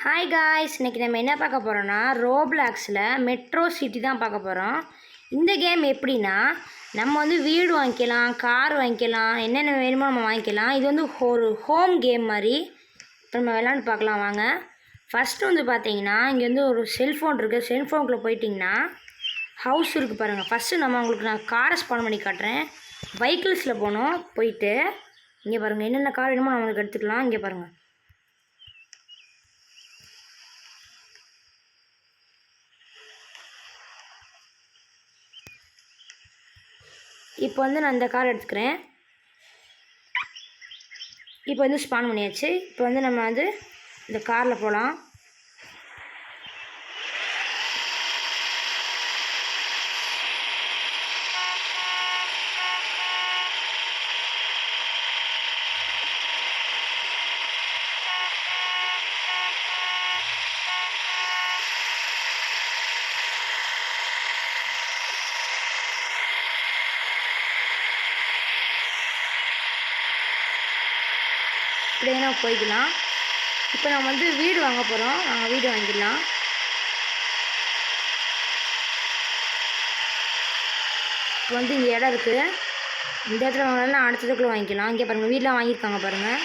Hi guys, இன்றைக்கி நம்ம என்ன பார்க்க போகிறோன்னா ரோப்ளாக்ஸில் மெட்ரோ சிட்டி தான் பார்க்க போகிறோம். இந்த கேம் எப்படின்னா நம்ம வந்து வீடு வாங்கிக்கலாம், கார் வாங்கிக்கலாம், என்னென்ன வேணுமோ நம்ம வாங்கிக்கலாம். இது வந்து ஒரு ஹோம் கேம் மாதிரி. இப்போ நம்ம விளாண்டு பார்க்கலாம் வாங்க. ஃபஸ்ட்டு வந்து பார்த்தீங்கன்னா இங்கே வந்து ஒரு செல்ஃபோன் இருக்குது. செல்ஃபோனுக்குள்ளே போயிட்டிங்கன்னா ஹவுஸ் இருக்குது பாருங்கள். ஃபஸ்ட்டு நான் காரை ஸ்பான் பண்ணி காட்டுறேன். வெஹிக்கிள்ஸில் போனோம். போயிட்டு இங்கே பாருங்கள், என்னென்ன கார் வேணுமோ நம்மளுக்கு எடுத்துக்கலாம். இங்கே பாருங்கள், இப்போ வந்து நான் இந்த கார் எடுத்துக்கிறேன். இப்போ வந்து ஸ்பான் பண்ணியாச்சு. இப்போ வந்து நம்ம வந்து இந்த காரில் போகலாம். இப்படியே போய்க்கலாம். இப்போ நம்ம வந்து வீடு வாங்க போகிறோம். நாங்கள் வீடு வாங்கிடலாம். இப்போ வந்து இங்கே இடம் இருக்குது. இந்த இடத்துல வாங்கினாலும் அடுத்ததுக்குள்ளே வாங்கிக்கலாம். இங்கே பாருங்கள், வீடெலாம் வாங்கியிருக்காங்க பாருங்கள்.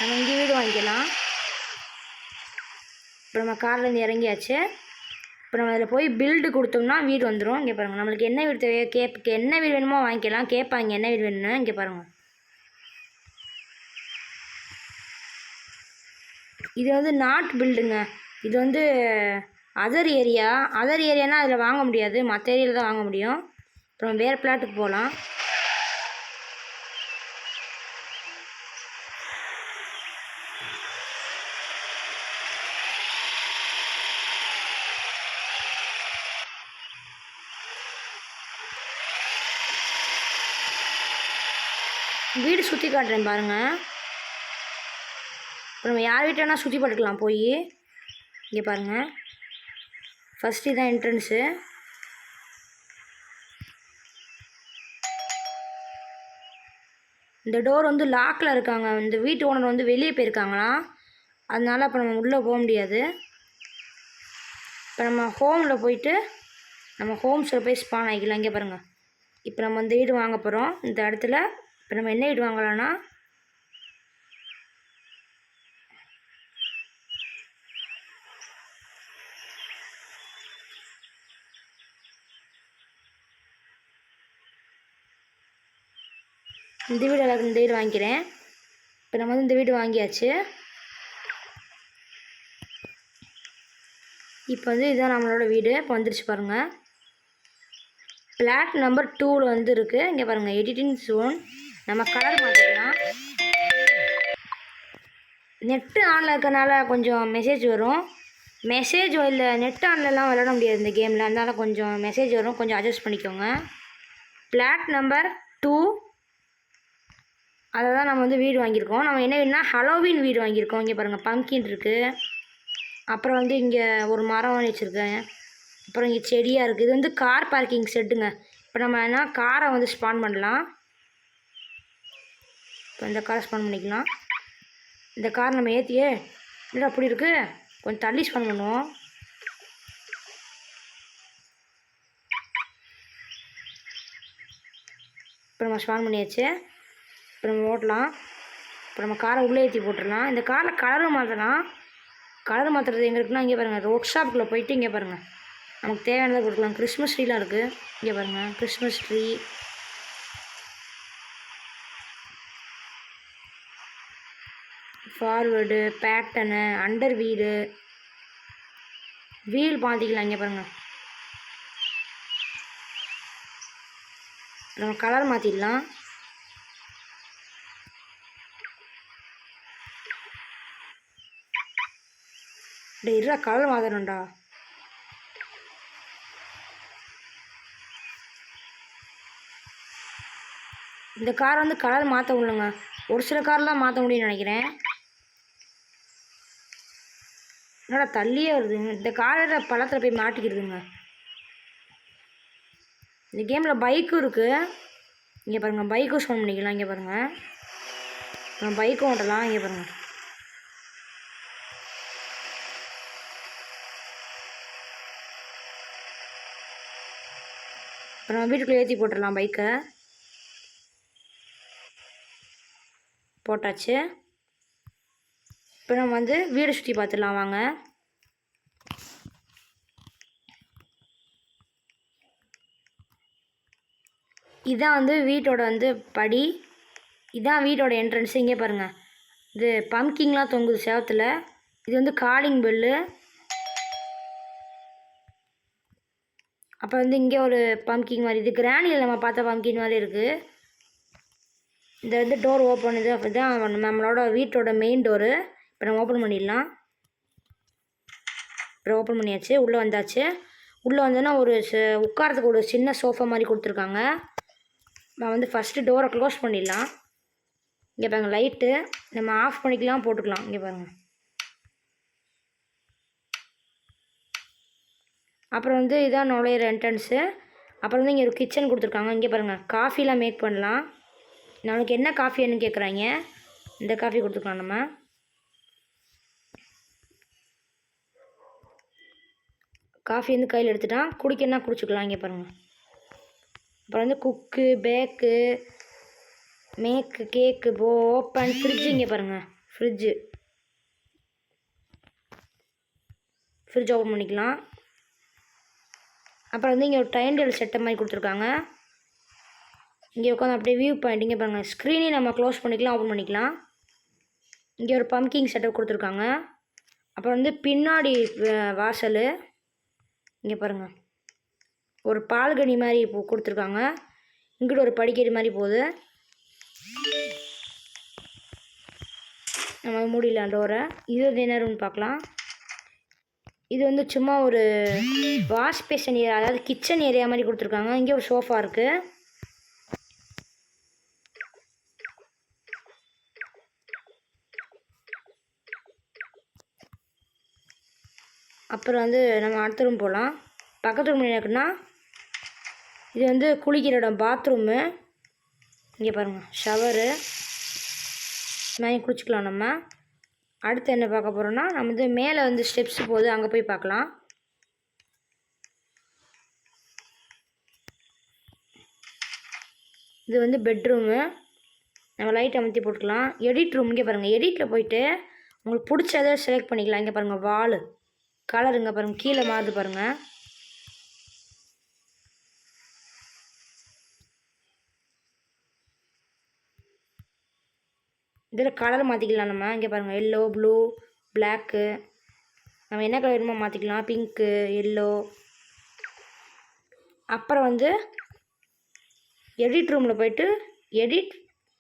நம்ம இங்கே வீடு வாங்கிக்கலாம். இப்போ நம்ம கார்லேருந்து இறங்கியாச்சு. இப்போ நம்ம அதில் போய் பில்டு கொடுத்தோம்னா வீடு வந்துடும். இங்கே பாருங்கள், நம்மளுக்கு என்ன வீடு தேவையோ என்ன வீடு வேணுமோ வாங்கிக்கலாம். கேட்பாங்க என்ன வீடு வேணும்னு. இங்கே பாருங்கள், இது வந்து நாட் பில்டுங்க. இது வந்து அதர் ஏரியானா அதில் வாங்க முடியாது, மற்ற ஏரியாவில் தான் வாங்க முடியும். அப்புறம் வேறு பிளாட்டுக்கு போகலாம். வீடு சுற்றி காட்டுறேன் பாருங்கள். இப்போ நம்ம யார் வீட்டை வேணால் சுற்றி படுக்கலாம் போய். இங்கே பாருங்கள், ஃபஸ்ட்டு இதான் என்ட்ரன்ஸு. இந்த டோர் வந்து லாக்கில் இருக்காங்க. இந்த வீட்டு ஓனர் வந்து வெளியே போயிருக்காங்களாம். அதனால் இப்போ நம்ம உள்ளே போக முடியாது. இப்போ நம்ம ஹோமில் போயிட்டு நம்ம ஹோம்ஸில் போய் ஸ்பான் ஆகிக்கலாம். இங்கே பாருங்கள், இப்போ நம்ம இந்த வீடு வாங்க போகிறோம். இந்த இடத்துல இப்போ நம்ம என்ன வீடு வாங்கலாம்னா இந்த வீடு வாங்கிக்கிறேன். இப்போ நம்ம வந்து இந்த வீடு வாங்கியாச்சு. இப்போ வந்து இதுதான் நம்மளோட வீடு. இப்போ வந்துருச்சு பாருங்கள். பிளாட் நம்பர் 2 வந்து இருக்குது. இங்கே பாருங்கள், எடிட்டிங் ஜோன். நம்ம கலர் மாற்றிக்கலாம். நெட்டு ஆனில் இருக்கனால கொஞ்சம் மெசேஜ் வரும். இல்லை நெட் ஆன்லலாம் விளாட முடியாது இந்த கேமில். அதனால் கொஞ்சம் மெசேஜ் வரும், கொஞ்சம் அட்ஜஸ்ட் பண்ணிக்கோங்க. பிளாட் நம்பர் 2 அதை தான் நம்ம வந்து வீடு வாங்கியிருக்கோம். நம்ம என்ன வீடுனா ஹலோவின் வீடு வாங்கியிருக்கோம். இங்கே பாருங்கள், பங்கின் இருக்குது. அப்புறம் வந்து இங்கே ஒரு மரம் வச்சுருக்கேன். அப்புறம் இங்கே செடியாக இருக்குது. இது வந்து கார் பார்க்கிங் செட்டுங்க. இப்போ நம்ம என்ன காரை வந்து ஸ்பான் பண்ணலாம். இப்போ இந்த காரை ஸ்பான் பண்ணிக்கலாம். இந்த கார் நம்ம ஏற்றியே இல்லை அப்படி இருக்குது, கொஞ்சம் தள்ளி ஸ்பான் பண்ணுவோம். இப்போ நம்ம ஸ்பான் பண்ணியாச்சு. இப்போ நம்ம ஓட்டலாம். இப்போ நம்ம காரை உள்ளே ஏற்றி போட்டுடலாம். இந்த காரில் கலர் மாற்றலாம். கலர் மாற்றுறது எங்கே இருக்குன்னா இங்கே பாருங்கள், ஒர்க் ஷாப்புக்குள்ளே போயிட்டு இங்கே பாருங்கள், நமக்கு தேவையானதை கொடுக்கலாம். கிறிஸ்மஸ் ட்ரீலாம் இருக்குது. இங்கே பாருங்கள், கிறிஸ்மஸ் ட்ரீ, ஃபார்வேர்டு, பேட்டனு, அண்டர் வீல் மாற்றிக்கலாம். இங்கே பாருங்கள், நம்ம கலர் மாற்றிடலாம். இருடா, கலர் மாற்றணும்டா. இந்த காரை வந்து கலர் மாற்ற முடியலங்க. ஒரு சில கார்லாம் மாற்ற முடியும்னு நினைக்கிறேன். என்னடா தள்ளியே வருதுங்க. இந்த காரோட பழத்தில் போய் மாட்டிக்கிடுதுங்க. இந்த கேமில் பைக்கும் இருக்குது. இங்கே பாருங்கள், பைக்கும் ஸ்பான் பண்ணிக்கலாம். இங்கே பாருங்கள், நம்ம பைக்கும் ஓட்டலாம். இங்கே பாருங்கள். இப்போ நம்ம வீட்டுக்குள்ளே ஏற்றி போட்டுடலாம் பைக்கை. போட்டாச்சு. இப்போ நம்ம வந்து வீடு சுற்றி பார்த்துடலாம் வாங்க. இதான் வந்து வீட்டோட வந்து படி. இதான் வீட்டோட என்ட்ரன்ஸு. இங்கே பாருங்கள், இது பம்கிங்லாம் தொங்குது செவத்தில். இது வந்து காலிங் பெல்லு. அப்புறம் வந்து இங்கே ஒரு பம்கிங் மாதிரி, இது கிராணியில் நம்ம பார்த்த பம்கின் மாதிரி இருக்குது. இந்த வந்து டோர் ஓப்பன், இது அப்படி தான் நம்மளோட வீட்டோட மெயின் டோரு. இப்போ நம்ம ஓப்பன் பண்ணிடலாம். இப்போ ஓப்பன் பண்ணியாச்சு. உள்ளே வந்தாச்சு. உள்ளே வந்தோன்னா ஒரு உட்காரத்துக்கு ஒரு சின்ன சோஃபா மாதிரி கொடுத்துருக்காங்க. நான் வந்து ஃபஸ்ட்டு டோரை க்ளோஸ் பண்ணிடலாம். இங்கே பாருங்கள் லைட்டு, நம்ம ஆஃப் பண்ணிக்கலாம் போட்டுக்கலாம். இங்கே பாருங்கள். அப்புறம் வந்து இதான் நுழையிற என்ட்ரன்ஸு. அப்புறம் வந்து இங்கே ஒரு கிச்சன் கொடுத்துருக்காங்க. இங்கே பாருங்கள், காஃபிலாம் மேக் பண்ணலாம். நம்மளுக்கு என்ன காஃபி வேணும்னு கேட்குறாங்க, இந்த காஃபி கொடுத்துக்கலாம். நம்ம காஃபி வந்து கையில் எடுத்துட்டான், குடிக்கணும்னா குடிச்சிக்கலாம். இங்கே பாருங்கள். அப்புறம் வந்து குக்கு, பேக்கு, மேக்கு, கேக்கு, ஓப்பன், ஃப்ரிட்ஜு. இங்கே பாருங்கள், ஃப்ரிட்ஜ் ஓப்பன் பண்ணிக்கலாம். அப்புறம் வந்து இங்கே ஒரு டைம் டேபிள் செட்டப் மாதிரி கொடுத்துருக்காங்க. இங்கே உட்காந்து அப்படியே வியூ பாயிண்ட். இங்கே பாருங்கள், ஸ்க்ரீனையும் நம்ம க்ளோஸ் பண்ணிக்கலாம், ஓப்பன் பண்ணிக்கலாம். இங்கே ஒரு பம்கிங் செட்டப் கொடுத்துருக்காங்க. அப்புறம் வந்து பின்னாடி வாசல். இங்கே பாருங்கள், ஒரு பால்கனி மாதிரி கொடுத்துருக்காங்க. இங்கிட்ட ஒரு படிக்கட்டு மாதிரி போகுது. நம்ம மூடிடலாம் டோரை. இது வந்து என்ன ரூம்னு பார்க்கலாம். இது வந்து சும்மா ஒரு வாஷ் பேஷன் ஏரியா, அதாவது கிச்சன் ஏரியா மாதிரி கொடுத்துருக்காங்க. இங்கே ஒரு சோஃபா இருக்குது. அப்புறம் வந்து நம்ம அடுத்த ரூம் போகலாம். பக்கத்து ரூம் என்னக்குன்னா, இது வந்து குளிக்கிற இடம், பாத்ரூமு. இங்கே பாருங்கள், ஷவரு, மேலே குளிச்சுக்கலாம். நம்ம அடுத்து என்ன பார்க்க போகிறோன்னா, நம்ம வந்து மேலே வந்து ஸ்டெப்ஸ் போகுது, அங்கே போய் பார்க்கலாம். இது வந்து பெட்ரூமு. நம்ம லைட் அமர்த்தி போட்டுக்கலாம். Edit room. இங்கே பாருங்கள், எடிட்டில் போயிட்டு உங்களுக்கு பிடிச்சதை செலக்ட் பண்ணிக்கலாம். இங்கே பாருங்கள், வாலு கலருங்க பாருங்கள், கீழே மாறுது பாருங்கள். இதில் கலர் மாற்றிக்கலாம் நம்ம. இங்கே பாருங்கள், எல்லோ, ப்ளூ, பிளாக்கு, நம்ம என்ன கலர் வேணுமோ மாற்றிக்கலாம். Pink, yellow. அப்புறம் வந்து எடிட் ரூமில் போயிட்டு எடிட்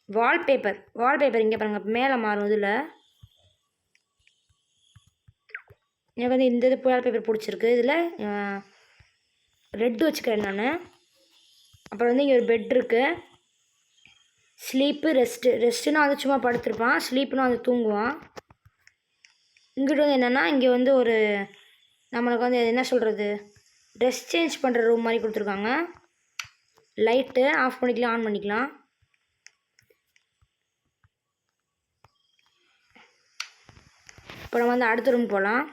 வால்பேப்பர். இங்கே பாருங்கள், மேலே மாறும். இதில் எனக்கு வந்து இந்த இது வால்பேப்பர் பிடிச்சிருக்கு. இதில் ரெட்டு வச்சுக்கிறேன் நான். அப்புறம் வந்து இங்கே ஒரு பெட் இருக்குது. ஸ்லீப்பு, ரெஸ்ட்டுனா வந்து சும்மா படுத்துருப்பான், ஸ்லீப்புனா வந்து தூங்குவான். இங்கிட்ட வந்து என்னென்னா, இங்கே வந்து ஒரு நம்மளுக்கு வந்து என்ன சொல்கிறது, ட்ரெஸ் சேஞ்ச் பண்ணுற ரூம் மாதிரி கொடுத்துருக்காங்க. லைட்டு ஆஃப் பண்ணிக்கலாம், ஆன் பண்ணிக்கலாம். இப்போ நம்ம வந்து அடுத்த ரூம் போகலாம்.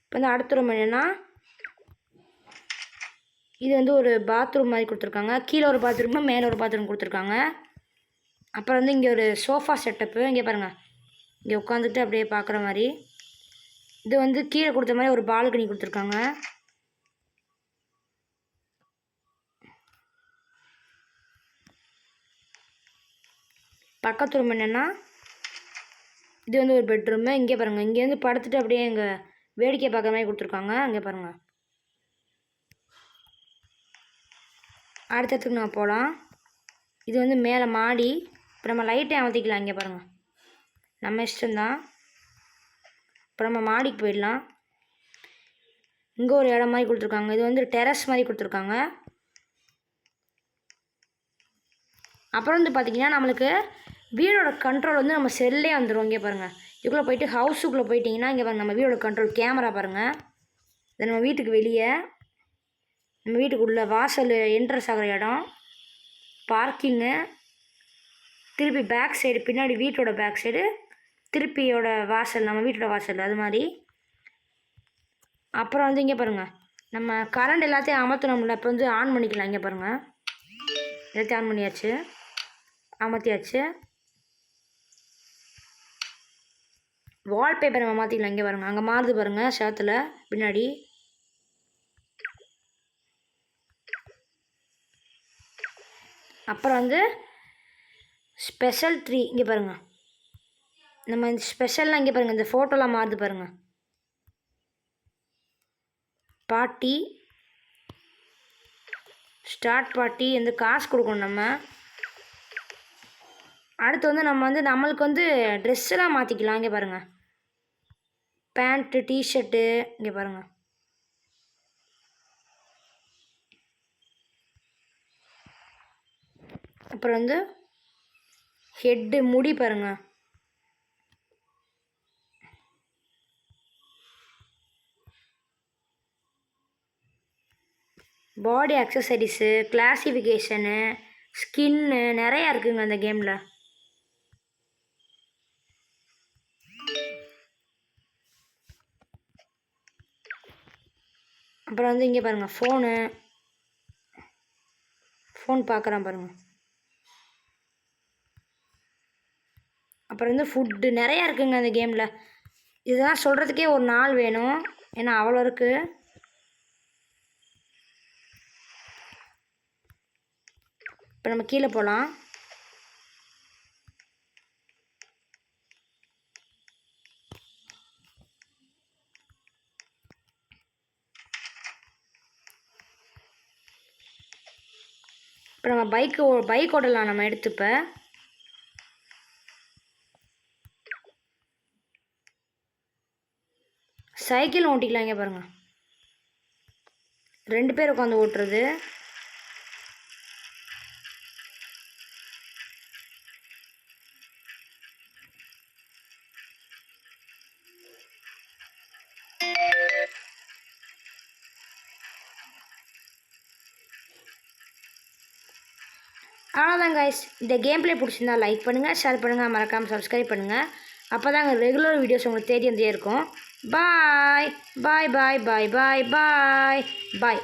இப்போ வந்து அடுத்த ரூம் என்னென்னா, இது வந்து ஒரு பாத்ரூம் மாதிரி கொடுத்துருக்காங்க. கீழே ஒரு பாத்ரூமு, மேலே ஒரு பாத்ரூம் கொடுத்துருக்காங்க. அப்புறம் வந்து இங்கே ஒரு சோஃபா செட்டப்பு. இங்கே பாருங்கள், இங்கே உட்காந்துட்டு அப்படியே பார்க்குற மாதிரி. இது வந்து கீழே கொடுத்த மாதிரி ஒரு பால்கனி கொடுத்துருக்காங்க. பக்கத்து ரூம் என்னென்னா, இது வந்து ஒரு பெட்ரூமு. இங்கே பாருங்கள், இங்கேருந்து படுத்துட்டு அப்படியே இங்கே வேடிக்கை பார்க்குற மாதிரி கொடுத்துருக்காங்க. இங்கே பாருங்கள். அடுத்ததுக்கு நம்ம போகலாம். இது வந்து மேலே மாடி. இப்போ நம்ம லைட்டை அமர்த்திக்கலாம். இங்கே பாருங்கள், நம்ம இஷ்டம்தான். இப்போ நம்ம மாடிக்கு போயிடலாம். இங்கே ஒரு இடம் மாதிரி கொடுத்துருக்காங்க. இது வந்து டெரஸ் மாதிரி கொடுத்துருக்காங்க. அப்புறம் வந்து பார்த்திங்கன்னா, நம்மளுக்கு வீடோட கண்ட்ரோல் வந்து நம்ம செல்லே வந்துடும். இங்கே பாருங்கள், இதுக்குள்ளே போயிட்டு ஹவுஸுக்குள்ளே போயிட்டிங்கன்னா, இங்கே பாருங்கள், நம்ம வீடோட கண்ட்ரோல் கேமரா பாருங்கள். இது நம்ம வீட்டுக்கு வெளியே. நம்ம வீட்டுக்குள்ளே வாசல் என்ட்ரன்ஸ் ஆகிற இடம், பார்க்கிங்கு, திருப்பி பேக் சைடு பின்னாடி வீட்டோட பேக் சைடு திருப்பியோட வாசல், நம்ம வீட்டோட வாசல் அது மாதிரி. அப்புறம் வந்து இங்கே பாருங்கள், நம்ம கரண்ட் எல்லாத்தையும் அமர்த்தணும்ல, இப்போ வந்து ஆன் பண்ணிக்கலாம். இங்கே பாருங்கள், எல்லாத்தையும் ஆன் பண்ணியாச்சு, அமர்த்தியாச்சு. வால்பேப்பர் நம்ம மாற்றிக்கலாம். இங்கே பாருங்கள், அங்கே மாறுது பாருங்கள் சேத்துல பின்னாடி. அப்புறம் வந்து ஸ்பெஷல் ட்ரீ இங்கே பாருங்கள், நம்ம இந்த ஸ்பெஷல்லாம் இங்கே பாருங்கள், இந்த ஃபோட்டோலாம் மாறுது பாருங்கள். பார்ட்டி, ஸ்டார்ட் பார்ட்டி, இந்த காசு கொடுக்கணும் நம்ம. அடுத்து வந்து நம்ம வந்து நம்மளுக்கு வந்து ட்ரெஸ்ஸெல்லாம் மாற்றிக்கலாம். இங்கே பாருங்கள், பேண்ட்டு, டிஷர்ட்டு, இங்கே பாருங்கள். அப்புறம் வந்து ஹெட்டு, முடி பாருங்கள். பாடி அக்சசரிஸு, கிளாசிஃபிகேஷனு, ஸ்கின்னு நிறையா இருக்குங்க அந்த கேமில். அப்புறம் வந்து இங்கே பாருங்கள், ஃபோன் பார்க்குறான் பாருங்கள். அப்புறம் வந்து ஃபுட்டு நிறையா இருக்குங்க அந்த கேமில். இதெல்லாம் சொல்கிறதுக்கே ஒரு நாள் வேணும், ஏன்னா அவ்வளோ இருக்குது. இப்போ நம்ம கீழே போகலாம். இப்போ நம்ம பைக் ஓடலாம் நம்ம எடுத்து. இப்போ சைக்கிள் ஓட்டிக்கலாம். இங்கே பாருங்கள், 2 பேர் உட்காந்து ஓட்டுறது. அவ்வளோதான் கைஸ். இந்த கேம் பிளே பிடிச்சிருந்தா லைக் பண்ணுங்கள், ஷேர் பண்ணுங்கள், மறக்காமல் சப்ஸ்கிரைப் பண்ணுங்கள். அப்போ தாங்க ரெகுலர் வீடியோஸ் உங்களுக்கு தேடி வந்துட்டே இருக்கும். பாய் பாய் பாய் பாய் பாய் பாய் பாய்.